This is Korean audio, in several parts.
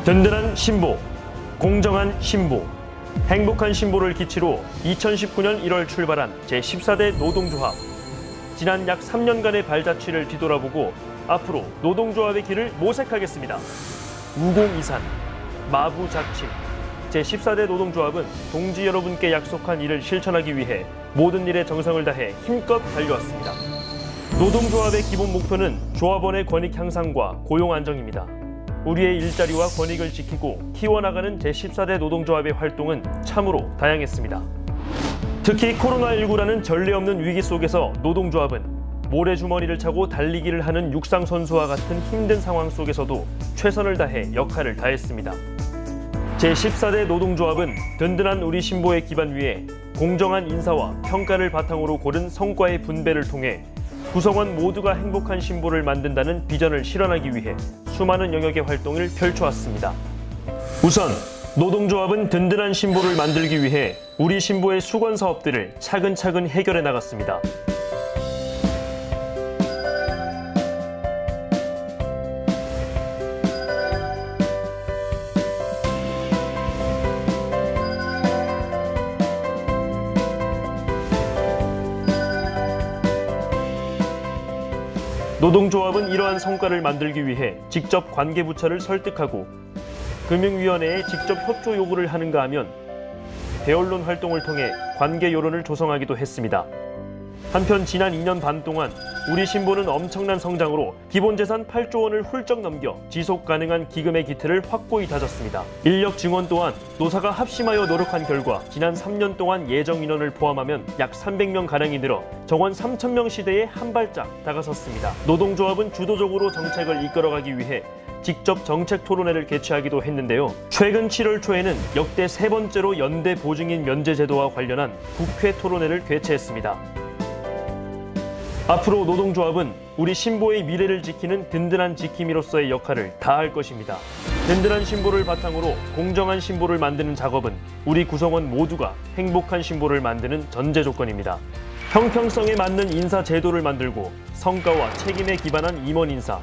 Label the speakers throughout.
Speaker 1: 든든한 신보, 공정한 신보, 행복한 신보를 기치로 2019년 1월 출발한 제14대 노동조합. 지난 약 3년간의 발자취를 뒤돌아보고 앞으로 노동조합의 길을 모색하겠습니다. 우공이산, 마부작침. 제14대 노동조합은 동지 여러분께 약속한 일을 실천하기 위해 모든 일에 정성을 다해 힘껏 달려왔습니다. 노동조합의 기본 목표는 조합원의 권익 향상과 고용 안정입니다. 우리의 일자리와 권익을 지키고 키워나가는 제14대 노동조합의 활동은 참으로 다양했습니다. 특히 코로나19라는 전례 없는 위기 속에서 노동조합은 모래주머니를 차고 달리기를 하는 육상선수와 같은 힘든 상황 속에서도 최선을 다해 역할을 다했습니다. 제14대 노동조합은 든든한 우리 신보의 기반 위에 공정한 인사와 평가를 바탕으로 고른 성과의 분배를 통해 구성원 모두가 행복한 신보를 만든다는 비전을 실현하기 위해 수많은 영역의 활동을 펼쳐왔습니다. 우선 노동조합은 든든한 신보를 만들기 위해 우리 신보의 수건 사업들을 차근차근 해결해 나갔습니다. 노동조합은 이러한 성과를 만들기 위해 직접 관계부처를 설득하고 금융위원회에 직접 협조 요구를 하는가 하면 대언론 활동을 통해 관계 여론을 조성하기도 했습니다. 한편 지난 2년 반 동안 우리 신보는 엄청난 성장으로 기본재산 8조 원을 훌쩍 넘겨 지속 가능한 기금의 기틀을 확고히 다졌습니다. 인력 증원 또한 노사가 합심하여 노력한 결과 지난 3년 동안 예정 인원을 포함하면 약 300명가량이 늘어 정원 3,000명 시대에 한 발짝 다가섰습니다. 노동조합은 주도적으로 정책을 이끌어가기 위해 직접 정책 토론회를 개최하기도 했는데요. 최근 7월 초에는 역대 3번째로 연대 보증인 면제 제도와 관련한 국회 토론회를 개최했습니다. 앞으로 노동조합은 우리 신보의 미래를 지키는 든든한 지킴이로서의 역할을 다할 것입니다. 든든한 신보를 바탕으로 공정한 신보를 만드는 작업은 우리 구성원 모두가 행복한 신보를 만드는 전제 조건입니다. 형평성에 맞는 인사 제도를 만들고 성과와 책임에 기반한 임원 인사,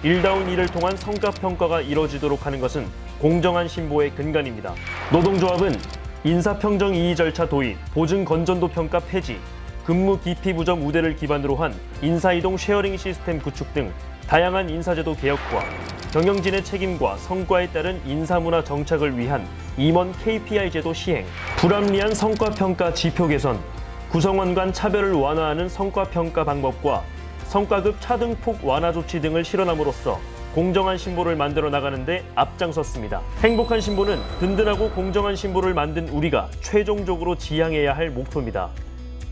Speaker 1: 일다운 일을 통한 성과평가가 이뤄지도록 하는 것은 공정한 신보의 근간입니다. 노동조합은 인사평정 이의 절차 도입, 보증 건전도 평가 폐지, 근무 기피 부정 우대를 기반으로 한 인사이동 쉐어링 시스템 구축 등 다양한 인사제도 개혁과 경영진의 책임과 성과에 따른 인사문화 정착을 위한 임원 KPI 제도 시행, 불합리한 성과평가 지표 개선, 구성원 간 차별을 완화하는 성과평가 방법과 성과급 차등폭 완화 조치 등을 실현함으로써 공정한 신보를 만들어 나가는 데 앞장섰습니다. 행복한 신보는 든든하고 공정한 신보를 만든 우리가 최종적으로 지향해야 할 목표입니다.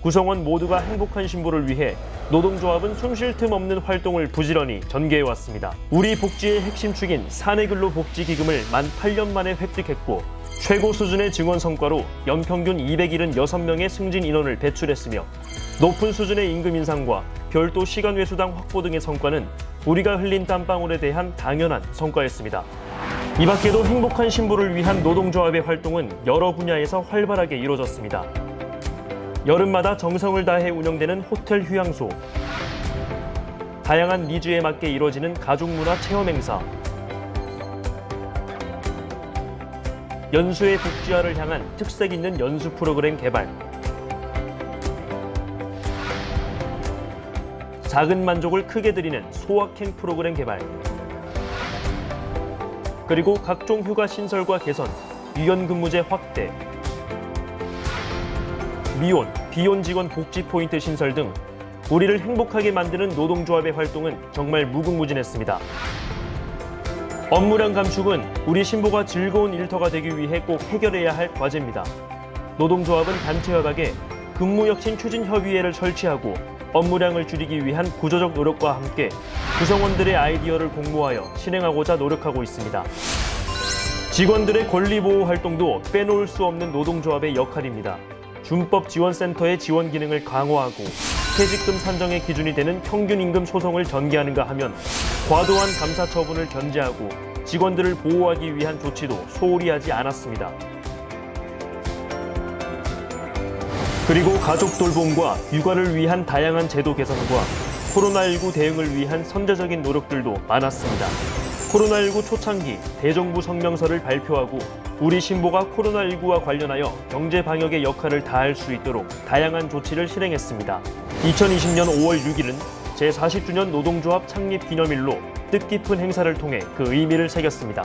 Speaker 1: 구성원 모두가 행복한 신보를 위해 노동조합은 숨쉴 틈 없는 활동을 부지런히 전개해왔습니다. 우리 복지의 핵심 축인 사내근로복지기금을 만 8년 만에 획득했고 최고 수준의 증원 성과로 연평균 276명의 승진 인원을 배출했으며 높은 수준의 임금 인상과 별도 시간 외수당 확보 등의 성과는 우리가 흘린 땀방울에 대한 당연한 성과였습니다. 이 밖에도 행복한 신보를 위한 노동조합의 활동은 여러 분야에서 활발하게 이루어졌습니다. 여름마다 정성을 다해 운영되는 호텔 휴양소, 다양한 니즈에 맞게 이루어지는 가족문화 체험 행사, 연수의 복지화를 향한 특색 있는 연수 프로그램 개발, 작은 만족을 크게 드리는 소확행 프로그램 개발, 그리고 각종 휴가 신설과 개선, 유연근무제 확대, 미혼, 비혼 직원 복지 포인트 신설 등 우리를 행복하게 만드는 노동조합의 활동은 정말 무궁무진했습니다. 업무량 감축은 우리 신보가 즐거운 일터가 되기 위해 꼭 해결해야 할 과제입니다. 노동조합은 단체 협약에 근무혁신 추진협의회를 설치하고 업무량을 줄이기 위한 구조적 노력과 함께 구성원들의 아이디어를 공모하여 실행하고자 노력하고 있습니다. 직원들의 권리보호 활동도 빼놓을 수 없는 노동조합의 역할입니다. 준법지원센터의 지원 기능을 강화하고 퇴직금 산정의 기준이 되는 평균임금 소송을 전개하는가 하면 과도한 감사 처분을 견제하고 직원들을 보호하기 위한 조치도 소홀히 하지 않았습니다. 그리고 가족 돌봄과 육아를 위한 다양한 제도 개선과 코로나19 대응을 위한 선제적인 노력들도 많았습니다. 코로나19 초창기 대정부 성명서를 발표하고 우리 신보가 코로나19와 관련하여 경제 방역의 역할을 다할 수 있도록 다양한 조치를 실행했습니다. 2020년 5월 6일은 제40주년 노동조합 창립 기념일로 뜻깊은 행사를 통해 그 의미를 새겼습니다.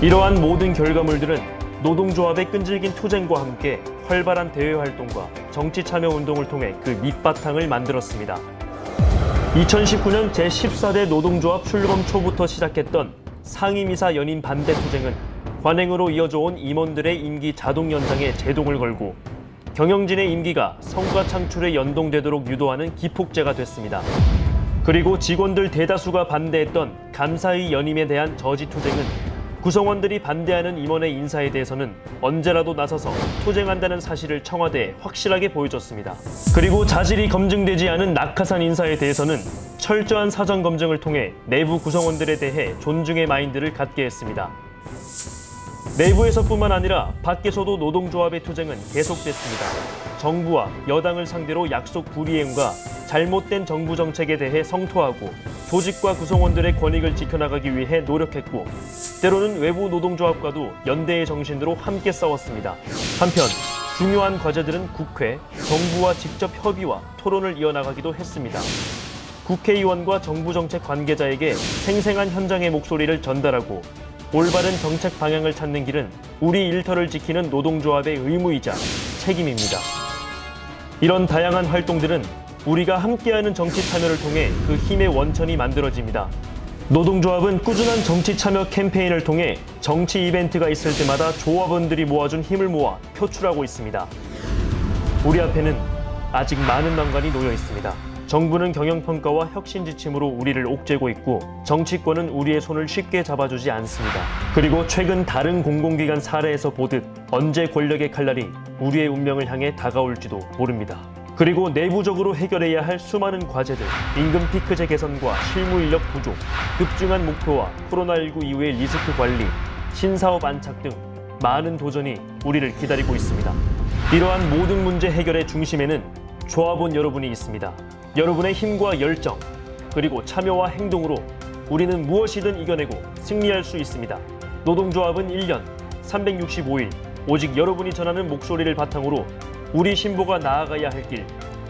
Speaker 1: 이러한 모든 결과물들은 노동조합의 끈질긴 투쟁과 함께 활발한 대외활동과 정치 참여 운동을 통해 그 밑바탕을 만들었습니다. 2019년 제14대 노동조합 출범 초부터 시작했던 상임이사 연임 반대 투쟁은 관행으로 이어져 온 임원들의 임기 자동 연장에 제동을 걸고 경영진의 임기가 성과 창출에 연동되도록 유도하는 기폭제가 됐습니다. 그리고 직원들 대다수가 반대했던 감사의 연임에 대한 저지 투쟁은 구성원들이 반대하는 임원의 인사에 대해서는 언제라도 나서서 투쟁한다는 사실을 청와대에 확실하게 보여줬습니다. 그리고 자질이 검증되지 않은 낙하산 인사에 대해서는 철저한 사전 검증을 통해 내부 구성원들에 대해 존중의 마인드를 갖게 했습니다. 내부에서뿐만 아니라 밖에서도 노동조합의 투쟁은 계속됐습니다. 정부와 여당을 상대로 약속 불이행과 잘못된 정부 정책에 대해 성토하고 조직과 구성원들의 권익을 지켜나가기 위해 노력했고 때로는 외부 노동조합과도 연대의 정신으로 함께 싸웠습니다. 한편 중요한 과제들은 국회, 정부와 직접 협의와 토론을 이어나가기도 했습니다. 국회의원과 정부 정책 관계자에게 생생한 현장의 목소리를 전달하고 올바른 정책 방향을 찾는 길은 우리 일터를 지키는 노동조합의 의무이자 책임입니다. 이런 다양한 활동들은 우리가 함께하는 정치 참여를 통해 그 힘의 원천이 만들어집니다. 노동조합은 꾸준한 정치 참여 캠페인을 통해 정치 이벤트가 있을 때마다 조합원들이 모아준 힘을 모아 표출하고 있습니다. 우리 앞에는 아직 많은 난관이 놓여 있습니다. 정부는 경영평가와 혁신 지침으로 우리를 옥죄고 있고 정치권은 우리의 손을 쉽게 잡아주지 않습니다. 그리고 최근 다른 공공기관 사례에서 보듯 언제 권력의 칼날이 우리의 운명을 향해 다가올지도 모릅니다. 그리고 내부적으로 해결해야 할 수많은 과제들, 임금 피크제 개선과 실무 인력 부족, 급증한 목표와 코로나19 이후의 리스크 관리, 신사업 안착 등 많은 도전이 우리를 기다리고 있습니다. 이러한 모든 문제 해결의 중심에는 조합원 여러분이 있습니다. 여러분의 힘과 열정, 그리고 참여와 행동으로 우리는 무엇이든 이겨내고 승리할 수 있습니다. 노동조합은 1년 365일 오직 여러분이 전하는 목소리를 바탕으로 우리 신보가 나아가야 할 길,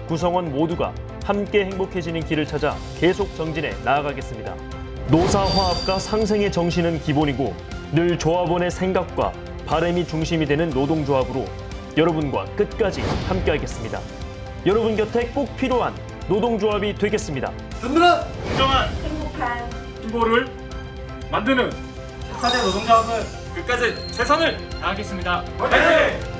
Speaker 1: 구성원 모두가 함께 행복해지는 길을 찾아 계속 정진해 나아가겠습니다. 노사화합과 상생의 정신은 기본이고 늘 조합원의 생각과 바람이 중심이 되는 노동조합으로 여러분과 끝까지 함께하겠습니다. 여러분 곁에 꼭 필요한 노동조합이 되겠습니다.
Speaker 2: 든든한, 공정한,
Speaker 3: 행복한
Speaker 2: 신보를 만드는 14대 노동조합은 끝까지 최선을 다하겠습니다. 화이팅!